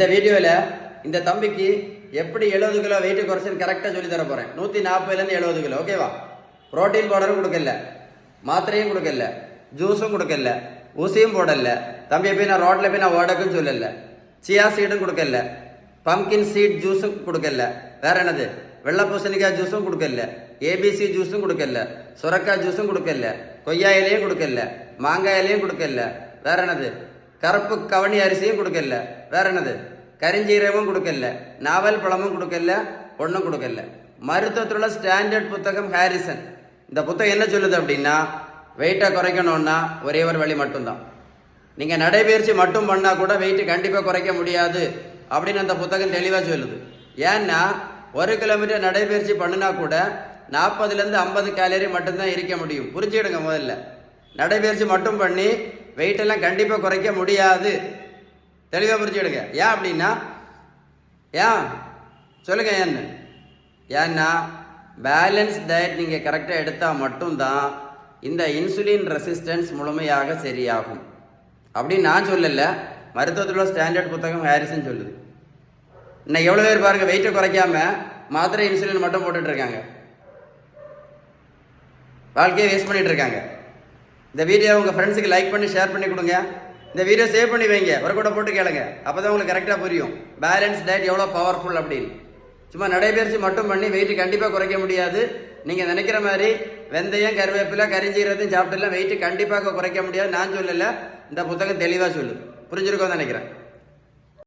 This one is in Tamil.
இந்த வீடியோவில் இந்த தம்பிக்கு எப்படி 70 கிலோ வெயிட் குறைச்சுன்னு கரெக்டாக சொல்லி தர போகிறேன். 140லேருந்து 70 கிலோ. ஓகேவா? ப்ரோட்டீன் பவுடரும் கொடுக்கல, மாத்திரையும் கொடுக்கல, ஜூஸும் கொடுக்கல, ஊசியும் போடல. தம்பியை போய் நான் ரோட்டில் போய் நான் ஓடக்குன்னு சொல்லல. சியா சீடும் கொடுக்கல, பம்கின் சீட் ஜூஸும் கொடுக்கல. வேற என்னது? வெள்ளை பூசணிக்காய் ஜூஸும் கொடுக்கல, ஏபிசி ஜூஸும் கொடுக்கல, சுரக்காய் ஜூஸும் கொடுக்கல, கொய்யா இலையும் கொடுக்கல, மாங்காய் இலையும் கொடுக்கல. வேற என்னது? கருப்பு கவனி அரிசியும் கொடுக்கல. வேற என்னது? கரிஞ்சீரகமும் கொடுக்கல, நாவல் பழமும் கொடுக்கல, ஒன்றும் கொடுக்கல. மருத்துவத்துள்ள ஸ்டாண்டர்ட் புத்தகம் ஹாரிசன். இந்த புத்தகம் என்ன சொல்லுது அப்படின்னா, வெயிட்டை குறைக்கணும்னா ஒரே ஒரு வழி மட்டும்தான். நீங்கள் நடைபயிற்சி மட்டும் பண்ணால் கூட வெயிட்டு கண்டிப்பாக குறைக்க முடியாது அப்படின்னு அந்த புத்தகம் தெளிவாக சொல்லுது. ஏன்னா 1 கிலோமீட்டர் நடைபயிற்சி பண்ணினா கூட 40லேருந்து 50 கேலரி மட்டும்தான் இருக்க முடியும். புரிஞ்சுக்கிடுங்க. முதல்ல நடைபயிற்சி மட்டும் பண்ணி வெயிட்டெல்லாம் கண்டிப்பாக குறைக்க முடியாது. தெளிவாக புரிஞ்சுக்கிடுங்க. ஏன் அப்படின்னா, ஏன் சொல்லுங்க ஏன்னு? ஏன்னா பேலன்ஸ் டயட் நீங்கள் கரெக்டாக எடுத்தால் மட்டும்தான் இந்த இன்சுலின் ரெசிஸ்டன்ஸ் முழுமையாக சரியாகும் அப்படின்னு நான் சொல்லலை. மருத்துவத்தில் ஸ்டாண்டர்ட் புத்தகம் ஹாரிசன் சொல்லுது. இன்னைக்கு எவ்வளோ பேர் பாருங்க வெயிட்டை குறைக்காம மாத்திரை இன்சுலின் மட்டும் போட்டுட்டு இருக்காங்க, வாழ்க்கையை வேஸ்ட் பண்ணிட்டு இருக்காங்க. இந்த வீடியோ உங்கள் ஃப்ரெண்ட்ஸுக்கு லைக் பண்ணி ஷேர் பண்ணி கொடுங்க. இந்த வீடியோ சேவ் பண்ணி வைங்க, ஒரு கூட போட்டு கேளுங்க. அப்போ தான் உங்களுக்கு கரெக்டாக புரியும் பேலன்ஸ் டயட் எவ்வளோ பவர்ஃபுல் அப்படின்னு. சும்மா நடைபயிற்சி மட்டும் பண்ணி வெயிட் கண்டிப்பாக குறைக்க முடியாது. நீங்கள் நினைக்கிற மாதிரி வெந்தயம், கருவேப்பிலை, கரிஞ்சீரகத்தையும் சாப்பிட்டுலாம் வெயிட் கண்டிப்பாக குறைக்க முடியாது நான் சொல்லலை. இந்த புத்தகம் தெளிவாக சொல்லுது. புரிஞ்சிருக்கோன்னு நினைக்கிறேன்.